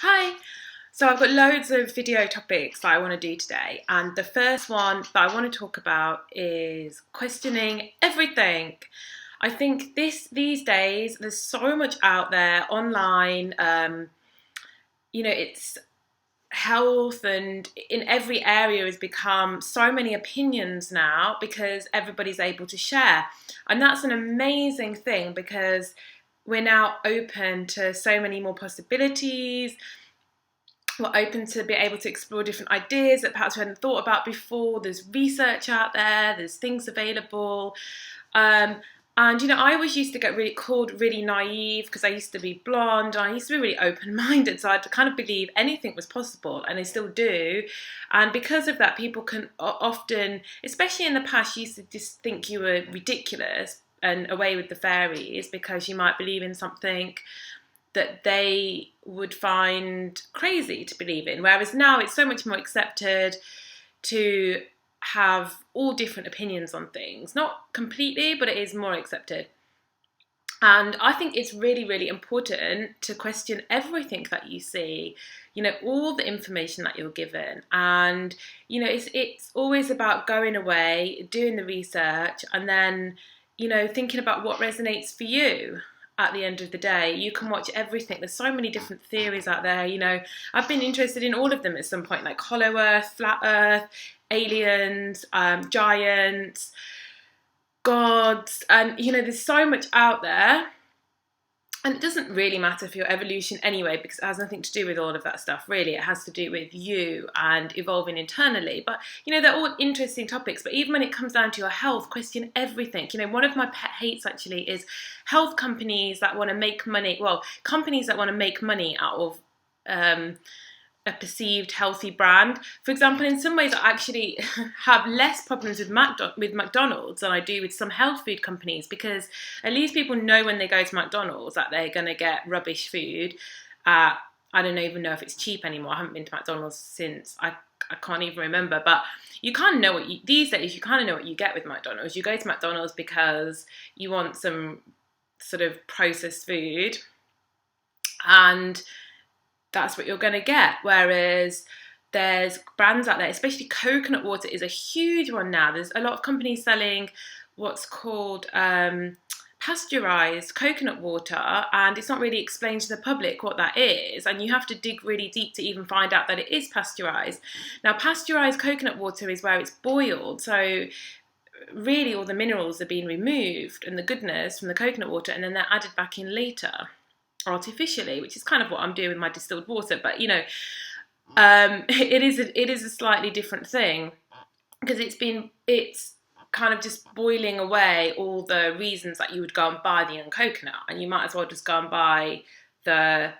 Hi. So I've got loads of video topics that I want to do today, and the first one that I want to talk about is questioning everything. I think these days there's so much out there online. It's health and in every area has become so many opinions now because everybody's able to share, and that's an amazing thing because we're now open to so many more possibilities. We're open to be able to explore different ideas that perhaps we hadn't thought about before. There's research out there, there's things available. Um, and I always used to get really called really naive because I used to be blonde and I used to be really open-minded, so I'd kind of believe anything was possible, and I still do. And because of that, people can often, especially in the past, used to just think you were ridiculous and away with the fairies because you might believe in something that they would find crazy to believe in. Whereas now it's so much more accepted to have all different opinions on things. Not completely, but it is more accepted. And I think it's really, really important to question everything that you see, all the information that you're given. And, it's always about going away, doing the research, and then, thinking about what resonates for you. At the end of the day, you can watch everything. There's so many different theories out there. I've been interested in all of them at some point, like Hollow Earth, Flat Earth, aliens, giants, gods, and there's so much out there. And it doesn't really matter for your evolution anyway, because it has nothing to do with all of that stuff, really. It has to do with you and evolving internally. But, they're all interesting topics. But even when it comes down to your health, question everything. One of my pet hates actually is health companies that want to make money. Well, companies that want to make money out of a perceived healthy brand. For example, in some ways, I actually have less problems with McDonald's than I do with some health food companies, because at least people know when they go to McDonald's that they're going to get rubbish food. I don't even know if it's cheap anymore. I haven't been to McDonald's since I can't even remember. But you kind of know these days, you kind of know what you get with McDonald's. You go to McDonald's because you want some sort of processed food, and that's what you're going to get. Whereas there's brands out there, especially coconut water is a huge one now. There's a lot of companies selling what's called pasteurized coconut water, and it's not really explained to the public what that is, and you have to dig really deep to even find out that it is pasteurized. Now, pasteurized coconut water is where it's boiled, so really all the minerals are being removed and the goodness from the coconut water, and then they're added back in later artificially, which is kind of what I'm doing with my distilled water. But it is a slightly different thing, because it's kind of just boiling away all the reasons that you would go and buy the young coconut, and you might as well just go and buy the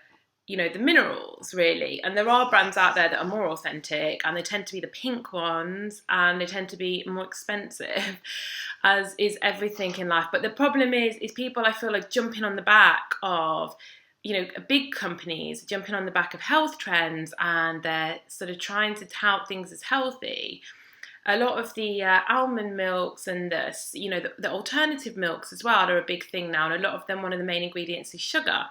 the minerals, really. And there are brands out there that are more authentic, and they tend to be the pink ones, and they tend to be more expensive, as is everything in life. But the problem is people, I feel like, jumping on the back of big companies, jumping on the back of health trends, and they're sort of trying to tout things as healthy. A lot of the almond milks and the alternative milks as well are a big thing now, and a lot of them, one of the main ingredients is sugar.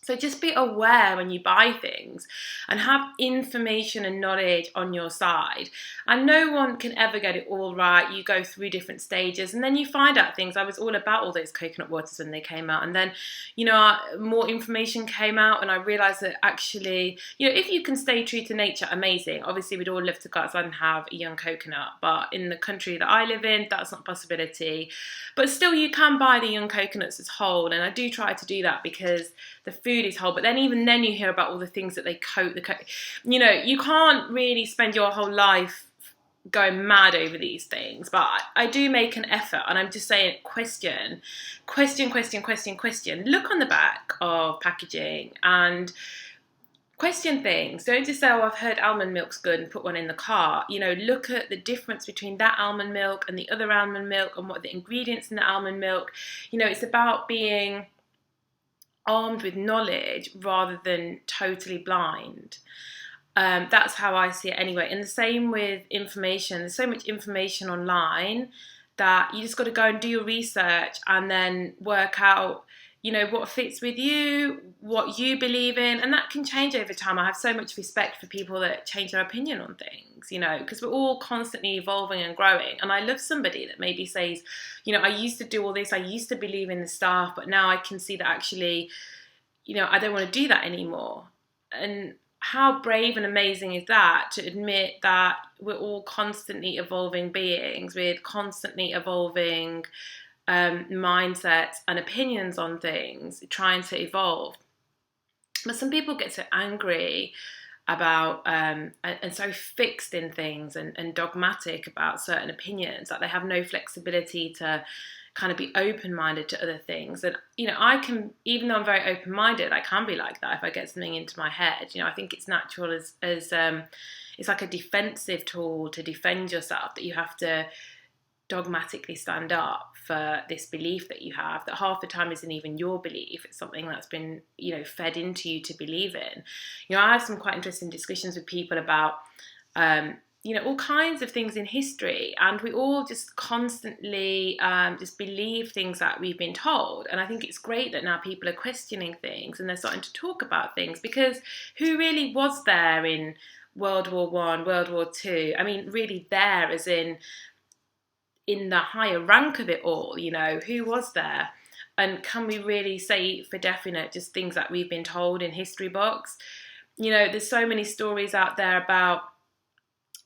So just be aware when you buy things and have information and knowledge on your side. And no one can ever get it all right. You go through different stages and then you find out things. I was all about all those coconut waters when they came out. And then, more information came out, and I realised that actually, if you can stay true to nature, amazing. Obviously, we'd all love to go outside and have a young coconut. But in the country that I live in, that's not a possibility. But still, you can buy the young coconuts as whole. And I do try to do that because the food is whole. But then even then you hear about all the things that they coat you can't really spend your whole life going mad over these things. But I do make an effort, and I'm just saying, question. Look on the back of packaging and question things. Don't just say, oh, I've heard almond milk's good, and put one in the car. Look at the difference between that almond milk and the other almond milk, and what the ingredients in the almond milk. It's about being armed with knowledge rather than totally blind. That's how I see it anyway. And the same with information. There's so much information online that you just got to go and do your research and then work out, you know, what fits with you, what you believe in, and that can change over time. I have so much respect for people that change their opinion on things, you know, because we're all constantly evolving and growing. And I love somebody that maybe says, you know, I used to do all this, I used to believe in the stuff, but now I can see that actually, you know, I don't want to do that anymore. And how brave and amazing is that, to admit that we're all constantly evolving beings with constantly evolving mindsets and opinions on things, trying to evolve. But some people get so angry about and so fixed in things and dogmatic about certain opinions that they have no flexibility to kind of be open-minded to other things. And you know, I can, even though I'm very open-minded, I can be like that if I get something into my head. You know, I think it's natural as it's like a defensive tool to defend yourself, that you have to dogmatically stand up for this belief that you have, that half the time isn't even your belief. It's something that's been, you know, fed into you to believe in. You know, I have some quite interesting discussions with people about you know, all kinds of things in history, and we all just constantly just believe things that we've been told. And I think it's great that now people are questioning things and they're starting to talk about things, because who really was there in World War One, World War Two? I mean, really there as in the higher rank of it all, you know, who was there? And can we really say for definite just things that we've been told in history books? You know, there's so many stories out there about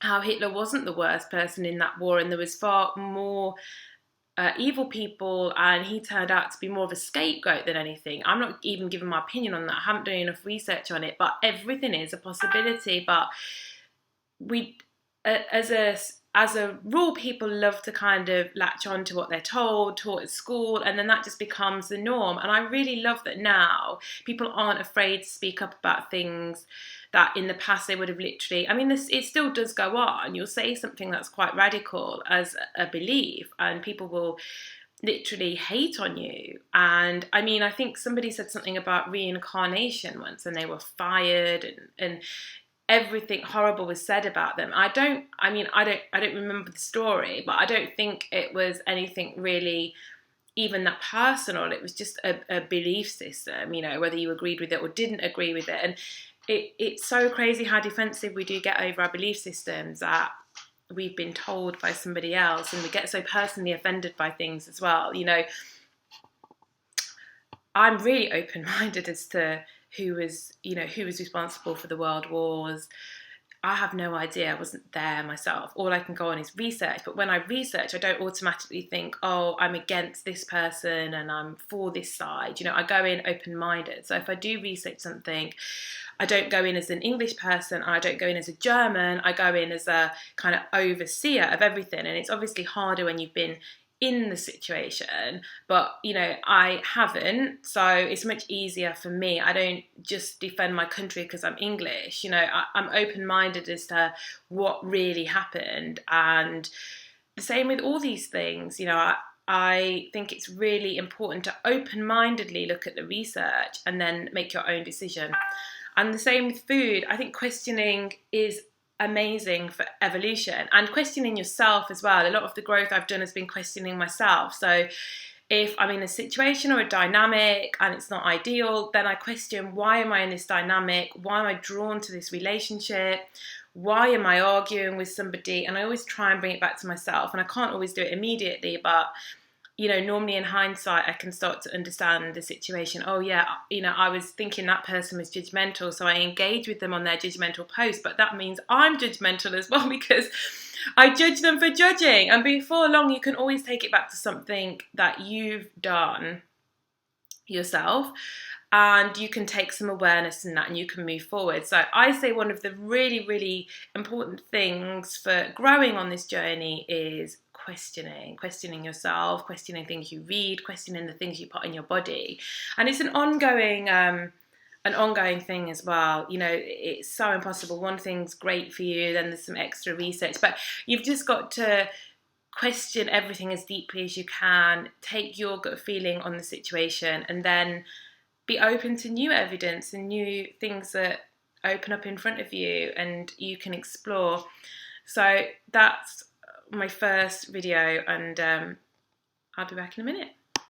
how Hitler wasn't the worst person in that war, and there was far more evil people, and he turned out to be more of a scapegoat than anything. I'm not even giving my opinion on that. I haven't done enough research on it, but everything is a possibility. But we, as a rule, people love to kind of latch on to what they're taught at school, and then that just becomes the norm. And I really love that now people aren't afraid to speak up about things that in the past they would have literally, I mean, it still does go on. You'll say something that's quite radical as a belief, and people will literally hate on you. And I mean, I think somebody said something about reincarnation once, and they were fired, and everything horrible was said about them. I don't remember the story, but I don't think it was anything really even that personal. It was just a belief system, you know, whether you agreed with it or didn't agree with it. And it's so crazy how defensive we do get over our belief systems that we've been told by somebody else, and we get so personally offended by things as well. You know, I'm really open-minded as to who was responsible for the world wars. I have no idea. I wasn't there myself. All I can go on is research. But when I research, I don't automatically think, oh, I'm against this person and I'm for this side. You know, I go in open-minded. So if I do research something, I don't go in as an English person, and I don't go in as a German. I go in as a kind of overseer of everything. And it's obviously harder when you've been in the situation, but you know, I haven't, so it's much easier for me. I don't just defend my country because I'm English. You know, I'm open-minded as to what really happened, and the same with all these things. You know, I think it's really important to open-mindedly look at the research and then make your own decision. And the same with food. I think questioning is amazing for evolution, and questioning yourself as well. A lot of the growth I've done has been questioning myself. So if I'm in a situation or a dynamic and it's not ideal, then I question, why am I in this dynamic? Why am I drawn to this relationship? Why am I arguing with somebody? And I always try and bring it back to myself, and I can't always do it immediately, but you know, normally in hindsight, I can start to understand the situation. Oh yeah, you know, I was thinking that person was judgmental, so I engage with them on their judgmental post, but that means I'm judgmental as well, because I judge them for judging. And before long, you can always take it back to something that you've done yourself, and you can take some awareness in that and you can move forward. So I say one of the really, really important things for growing on this journey is questioning yourself, questioning things you read, questioning the things you put in your body. And it's an ongoing thing as well. You know, it's so impossible. One thing's great for you, then there's some extra research, but you've just got to question everything as deeply as you can, take your gut feeling on the situation, and then be open to new evidence and new things that open up in front of you and you can explore. So that's my first video, and I'll be back in a minute.